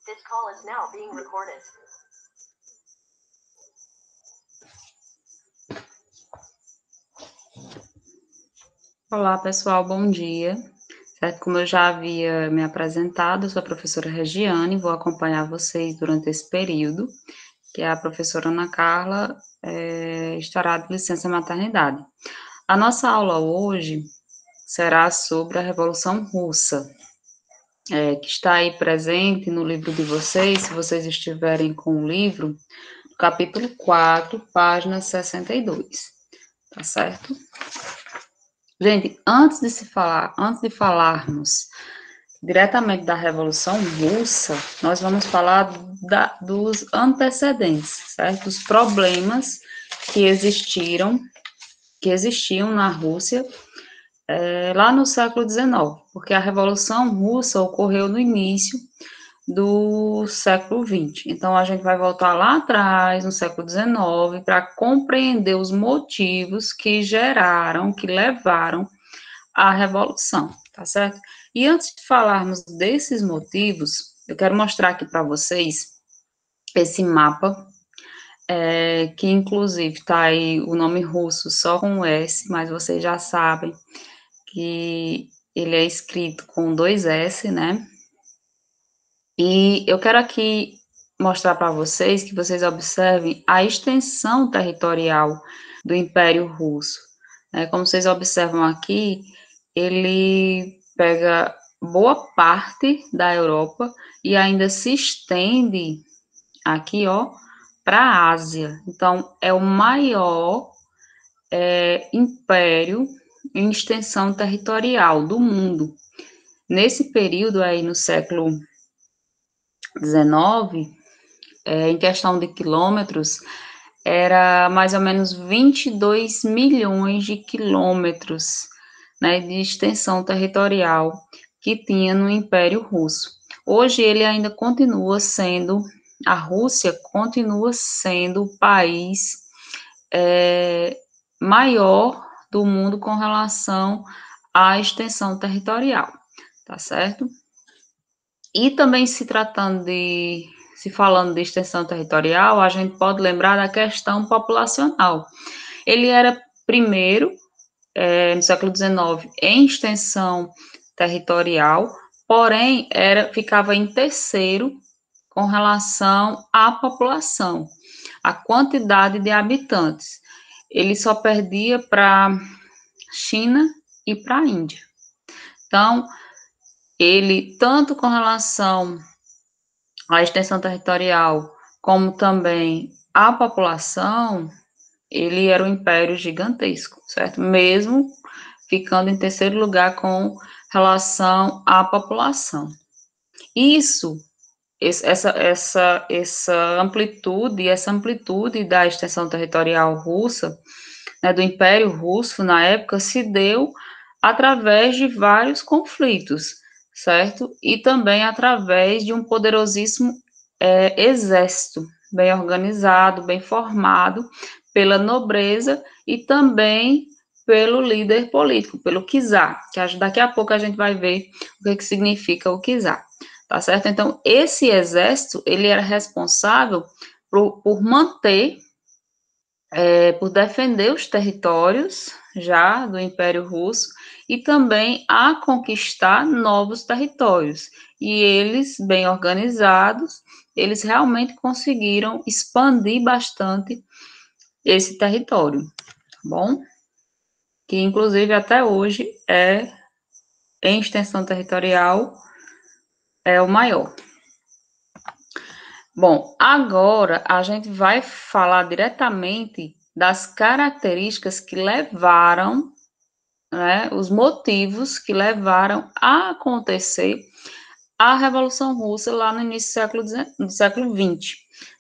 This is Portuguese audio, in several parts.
This call is now being recorded. Olá, pessoal, bom dia. Certo? Como eu já havia me apresentado, eu sou a professora Regiane, vou acompanhar vocês durante esse período, que a professora Ana Carla estará de licença maternidade. A nossa aula hoje será sobre a Revolução Russa, que está aí presente no livro de vocês, se vocês estiverem com o livro, capítulo 4, página 62, tá certo? Gente, antes de falarmos diretamente da Revolução Russa, nós vamos falar dos antecedentes, certo? Os problemas que existiam na Rússia lá no século XIX, porque a Revolução Russa ocorreu no início do século XX. Então, a gente vai voltar lá atrás, no século XIX, para compreender os motivos que levaram à Revolução, tá certo? E antes de falarmos desses motivos, eu quero mostrar aqui para vocês esse mapa, que inclusive está aí o nome russo só com o S, mas vocês já sabem que ele é escrito com 2 S, né? E eu quero aqui mostrar para vocês que vocês observem a extensão territorial do Império Russo. Como vocês observam aqui, ele pega boa parte da Europa e ainda se estende aqui, ó, para a Ásia. Então, é o maior império em extensão territorial do mundo. Nesse período aí, no século XIX, em questão de quilômetros, era mais ou menos 22 milhões de quilômetros, né, de extensão territorial que tinha no Império Russo. Hoje a Rússia continua sendo o país maior do mundo com relação à extensão territorial, tá certo? E também se falando de extensão territorial, a gente pode lembrar da questão populacional. Ele era primeiro, no século XIX, em extensão territorial, porém ficava em terceiro com relação à população, a quantidade de habitantes. Ele só perdia para China e para a Índia. Então, ele, tanto com relação à extensão territorial, como também à população, ele era um império gigantesco, certo? Mesmo ficando em terceiro lugar com relação à população. Essa amplitude da extensão territorial russa, né, do Império Russo, na época, se deu através de vários conflitos, certo? E também através de um poderosíssimo exército, bem organizado, bem formado pela nobreza e também pelo líder político, pelo czar, que daqui a pouco a gente vai ver o que significa o czar, tá certo? Então, esse exército, ele era responsável por manter, por defender os territórios já do Império Russo e também a conquistar novos territórios. E eles, bem organizados, eles realmente conseguiram expandir bastante esse território, tá bom? Que, inclusive, até hoje em extensão territorial, é o maior. Bom, agora a gente vai falar diretamente das características que levaram, né, os motivos que levaram a acontecer a Revolução Russa lá no início do século XX,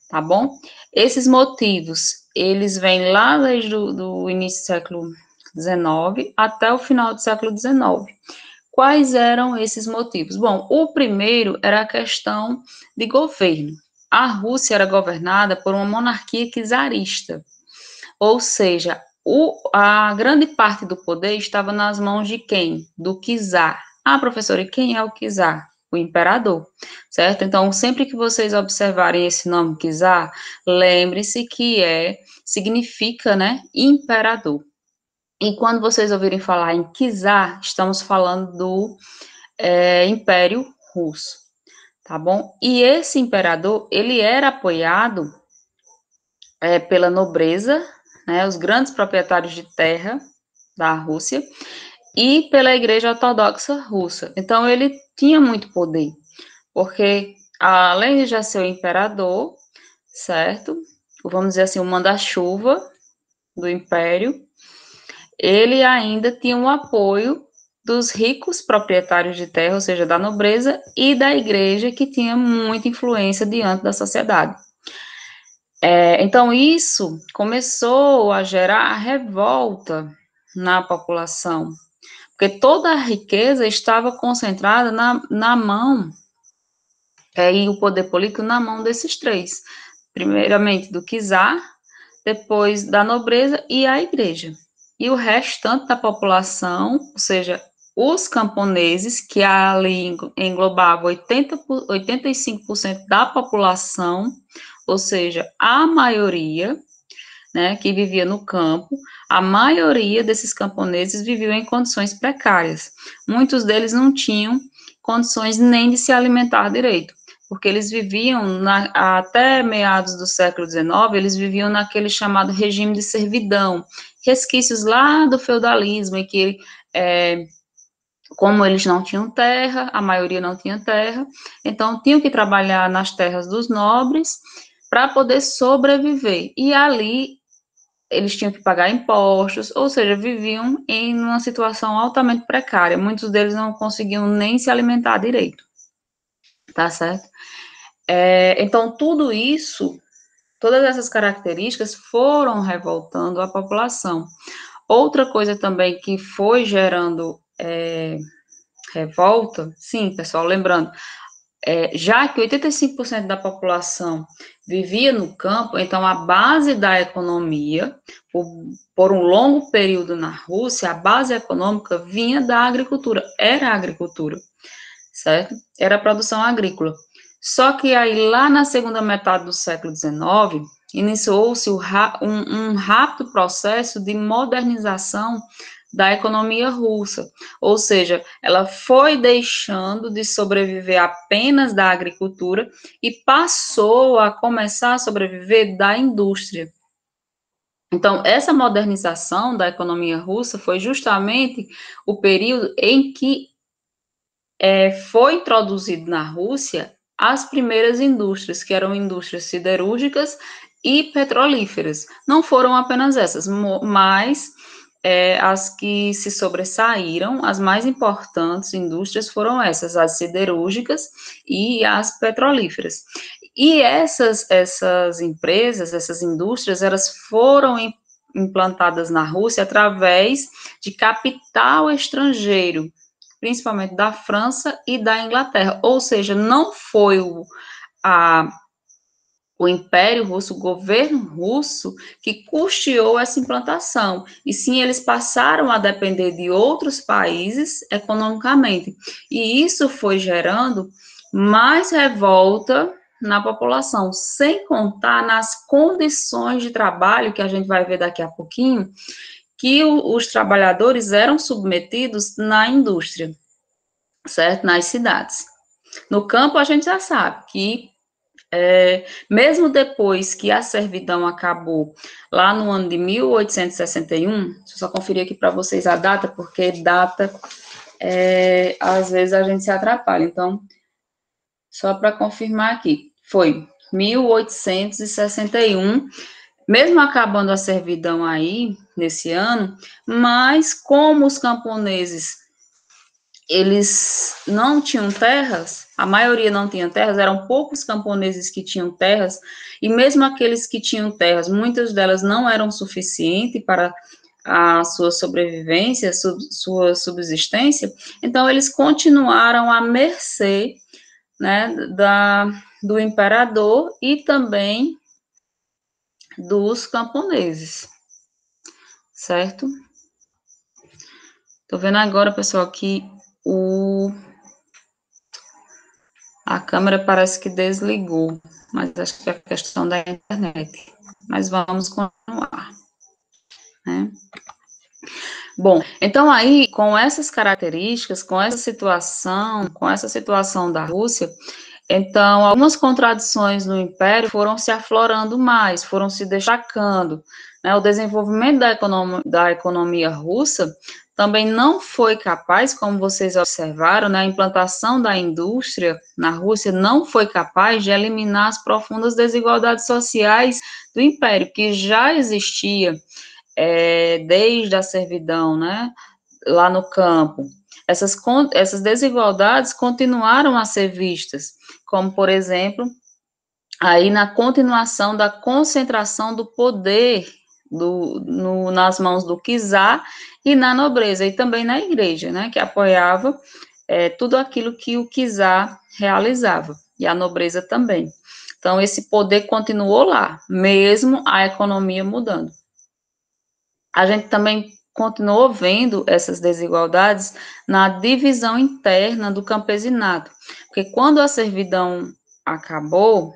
tá bom? Esses motivos, eles vêm lá desde o início do século XIX até o final do século XIX. Quais eram esses motivos? Bom, o primeiro era a questão de governo. A Rússia era governada por uma monarquia czarista, ou seja, a grande parte do poder estava nas mãos de quem? Do czar. Ah, professora, e quem é o czar? O imperador, certo? Então, sempre que vocês observarem esse nome Kizar, lembre-se que significa, né, imperador. E quando vocês ouvirem falar em Kizar, estamos falando do Império Russo, tá bom? E esse imperador, ele era apoiado pela nobreza, né, os grandes proprietários de terra da Rússia, e pela Igreja Ortodoxa Russa. Então, ele tinha muito poder, porque além de já ser o imperador, certo? Vamos dizer assim, o manda-chuva do império, ele ainda tinha um apoio dos ricos proprietários de terra, ou seja, da nobreza, e da igreja, que tinha muita influência diante da sociedade. Então, isso começou a gerar a revolta na população, porque toda a riqueza estava concentrada na mão, e o poder político na mão desses três. Primeiramente do czar, depois da nobreza e a igreja. E o restante da população, ou seja, os camponeses, que ali englobavam 85% da população, ou seja, a maioria, né, que vivia no campo, a maioria desses camponeses viviam em condições precárias. Muitos deles não tinham condições nem de se alimentar direito, porque eles viviam, até meados do século XIX, eles viviam naquele chamado regime de servidão, resquícios lá do feudalismo, em que, como eles não tinham terra, a maioria não tinha terra, então tinham que trabalhar nas terras dos nobres para poder sobreviver. E ali eles tinham que pagar impostos, ou seja, viviam em uma situação altamente precária. Muitos deles não conseguiam nem se alimentar direito, tá certo? Então, tudo isso, todas essas características foram revoltando a população. Outra coisa também que foi gerando revolta, sim, pessoal, lembrando, já que 85% da população vivia no campo, então a base da economia, por um longo período na Rússia, a base econômica vinha da agricultura, era a agricultura, certo? Era a produção agrícola. Só que aí, lá na segunda metade do século XIX, iniciou-se um rápido processo de modernização da economia russa, ou seja, ela foi deixando de sobreviver apenas da agricultura e passou a começar a sobreviver da indústria. Então, essa modernização da economia russa foi justamente o período em que foi introduzido na Rússia as primeiras indústrias, que eram indústrias siderúrgicas e petrolíferas. Não foram apenas essas, mas as que se sobressaíram, as mais importantes indústrias foram essas, as siderúrgicas e as petrolíferas. E essas empresas, essas indústrias, elas foram implantadas na Rússia através de capital estrangeiro, principalmente da França e da Inglaterra, ou seja, não foi o Império Russo, o governo russo, que custeou essa implantação, e sim eles passaram a depender de outros países economicamente, e isso foi gerando mais revolta na população, sem contar nas condições de trabalho, que a gente vai ver daqui a pouquinho, que os trabalhadores eram submetidos na indústria, certo? Nas cidades. No campo, a gente já sabe que, mesmo depois que a servidão acabou, lá no ano de 1861, deixa eu só conferir aqui para vocês a data, porque data, às vezes a gente se atrapalha. Então, só para confirmar aqui, foi 1861, mesmo acabando a servidão aí, nesse ano, mas como os camponeses eles não tinham terras, a maioria não tinha terras, eram poucos camponeses que tinham terras, e mesmo aqueles que tinham terras, muitas delas não eram suficientes para a sua sobrevivência, sua subsistência, então eles continuaram à mercê, né, do imperador e também dos camponeses, certo? Tô vendo agora, pessoal, que A câmera parece que desligou, mas acho que é a questão da internet. Mas vamos continuar, né? Bom, então aí, com essas características, com essa situação da Rússia, então algumas contradições no Império foram se aflorando mais, foram se destacando, né? O desenvolvimento da economia russa também não foi capaz, como vocês observaram, né? A implantação da indústria na Rússia não foi capaz de eliminar as profundas desigualdades sociais do Império, que já existia desde a servidão, né, lá no campo. Essas desigualdades continuaram a ser vistas, como, por exemplo, aí na continuação da concentração do poder nas mãos do czar e na nobreza, e também na igreja, né, que apoiava tudo aquilo que o czar realizava, e a nobreza também. Então, esse poder continuou lá, mesmo a economia mudando. A gente também continuou vendo essas desigualdades na divisão interna do campesinato, porque quando a servidão acabou,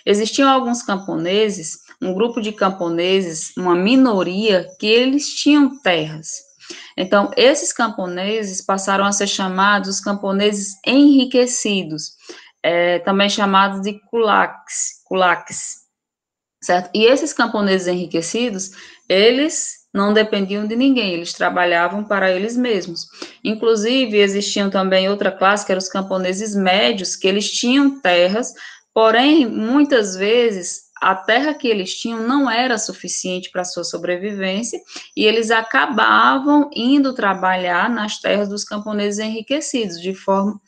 existiam alguns camponeses, um grupo de camponeses, uma minoria, que eles tinham terras. Então, esses camponeses passaram a ser chamados os camponeses enriquecidos, também chamados de kulaks, certo? E esses camponeses enriquecidos, eles não dependiam de ninguém, eles trabalhavam para eles mesmos. Inclusive, existiam também outra classe, que eram os camponeses médios, que eles tinham terras, porém, muitas vezes, a terra que eles tinham não era suficiente para a sua sobrevivência, e eles acabavam indo trabalhar nas terras dos camponeses enriquecidos, de forma,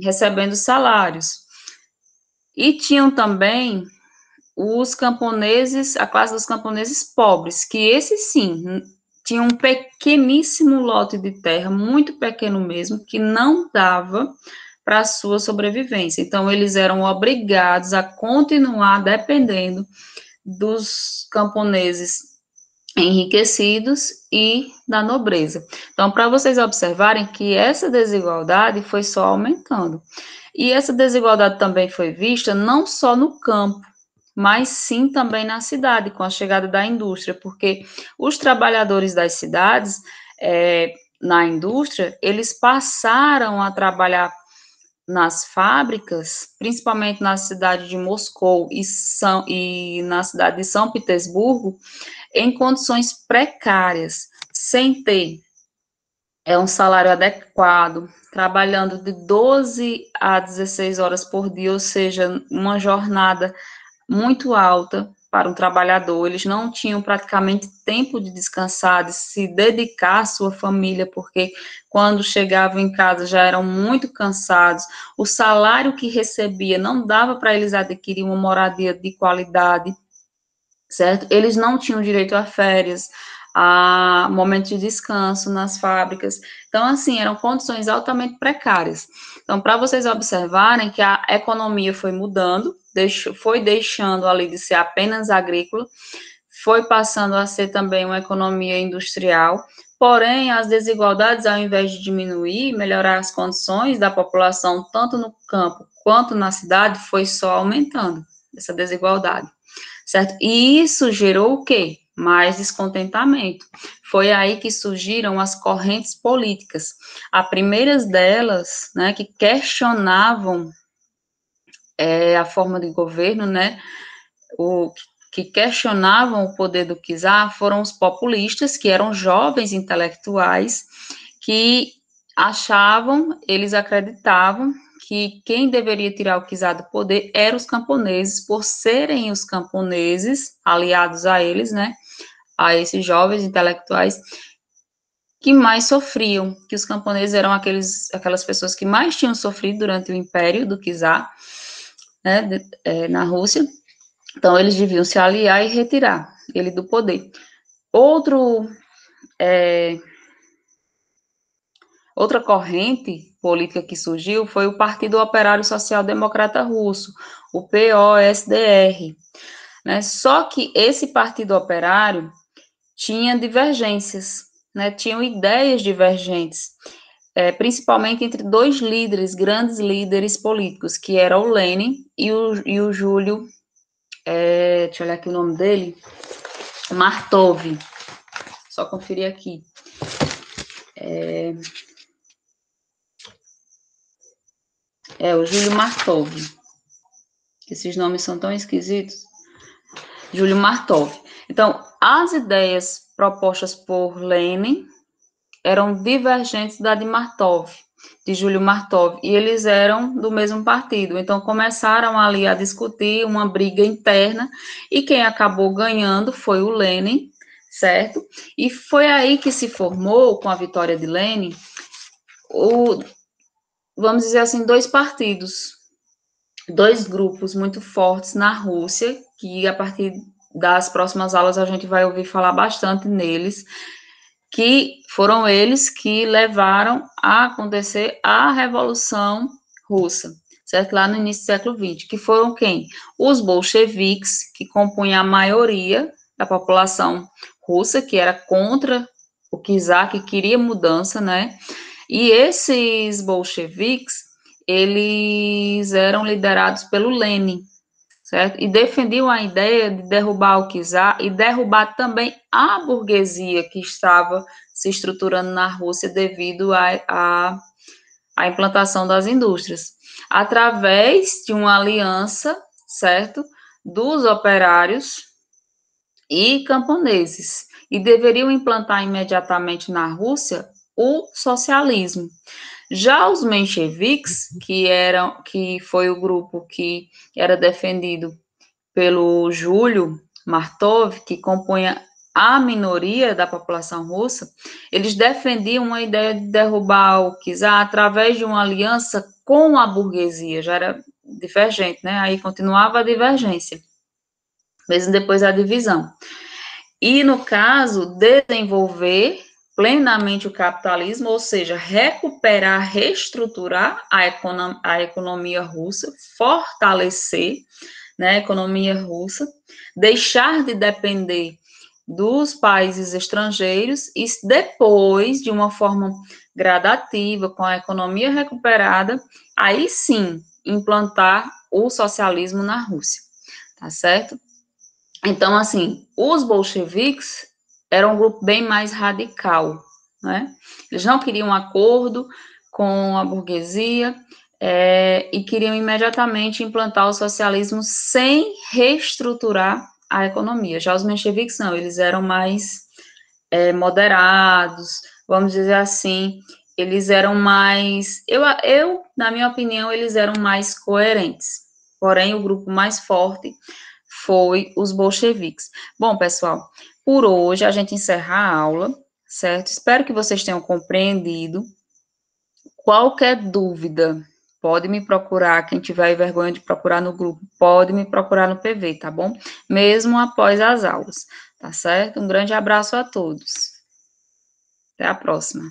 recebendo salários. E tinham também os camponeses, a classe dos camponeses pobres, que esses sim, tinham um pequeníssimo lote de terra, muito pequeno mesmo, que não dava para a sua sobrevivência. Então, eles eram obrigados a continuar dependendo dos camponeses enriquecidos e da nobreza. Então, para vocês observarem que essa desigualdade foi só aumentando. E essa desigualdade também foi vista não só no campo, mas sim também na cidade, com a chegada da indústria, porque os trabalhadores das cidades, na indústria, eles passaram a trabalhar nas fábricas, principalmente na cidade de Moscou e na cidade de São Petersburgo, em condições precárias, sem ter um salário adequado, trabalhando de 12 a 16 horas por dia, ou seja, uma jornada muito alta para um trabalhador. Eles não tinham praticamente tempo de descansar, de se dedicar à sua família, porque quando chegavam em casa já eram muito cansados. O salário que recebia não dava para eles adquirir uma moradia de qualidade, certo? Eles não tinham direito a férias, a momentos de descanso nas fábricas. Então, assim, eram condições altamente precárias. Então, para vocês observarem que a economia foi mudando, foi deixando ali de ser apenas agrícola, foi passando a ser também uma economia industrial, porém, as desigualdades, ao invés de diminuir, melhorar as condições da população, tanto no campo quanto na cidade, foi só aumentando essa desigualdade, certo? E isso gerou o quê? Mais descontentamento. Foi aí que surgiram as correntes políticas. A primeira delas, né, que questionavam a forma de governo, né, que questionavam o poder do czar foram os populistas, que eram jovens intelectuais, que eles acreditavam que quem deveria tirar o czar do poder eram os camponeses, por serem os camponeses, aliados a eles, né, a esses jovens intelectuais, que mais sofriam, que os camponeses eram aquelas pessoas que mais tinham sofrido durante o império do czar, né, na Rússia. Então, eles deviam se aliar e retirar ele do poder. Outra corrente política que surgiu foi o Partido Operário Social Democrata Russo, o POSDR, né? Só que esse Partido Operário tinha divergências, né? Tinham ideias divergentes. principalmente entre dois líderes, grandes líderes políticos, que era o Lenin e o Júlio, deixa eu olhar aqui o nome dele, Martov. Só conferir aqui. O Júlio Martov. Esses nomes são tão esquisitos. Júlio Martov. Então, as ideias propostas por Lenin eram divergentes da de Martov, de Júlio Martov, e eles eram do mesmo partido. Então, começaram ali a discutir uma briga interna, e quem acabou ganhando foi o Lenin, certo? E foi aí que se formou, com a vitória de Lenin, vamos dizer assim, dois partidos, dois grupos muito fortes na Rússia, que a partir das próximas aulas a gente vai ouvir falar bastante neles, que foram eles que levaram a acontecer a Revolução Russa, certo? Lá no início do século XX, que foram quem? Os bolcheviques, que compunham a maioria da população russa, que era contra o czar, que queria mudança, né? E esses bolcheviques, eles eram liderados pelo Lenin, certo? E defendiam a ideia de derrubar o czar e derrubar também a burguesia que estava se estruturando na Rússia devido à implantação das indústrias, através de uma aliança, certo? Dos operários e camponeses, e deveriam implantar imediatamente na Rússia o socialismo. Já os mencheviques, que foi o grupo que era defendido pelo Júlio Martov, que compunha a minoria da população russa, eles defendiam uma ideia de derrubar o czar através de uma aliança com a burguesia, já era divergente, né? Aí continuava a divergência, mesmo depois da divisão. E, no caso, desenvolver plenamente o capitalismo, ou seja, recuperar, reestruturar a economia russa, fortalecer, né, a economia russa, deixar de depender dos países estrangeiros e depois, de uma forma gradativa, com a economia recuperada, aí sim, implantar o socialismo na Rússia, tá certo? Então, assim, os bolcheviques eram um grupo bem mais radical, né? Eles não queriam um acordo com a burguesia e queriam imediatamente implantar o socialismo sem reestruturar a economia. Já os mencheviques não, eles eram mais moderados, vamos dizer assim, eles eram mais, na minha opinião, eles eram mais coerentes. Porém, o grupo mais forte foi os bolcheviques. Bom, pessoal, por hoje a gente encerra a aula, certo? Espero que vocês tenham compreendido. Qualquer dúvida, pode me procurar. Quem tiver vergonha de procurar no grupo, pode me procurar no PV, tá bom? Mesmo após as aulas, tá certo? Um grande abraço a todos. Até a próxima.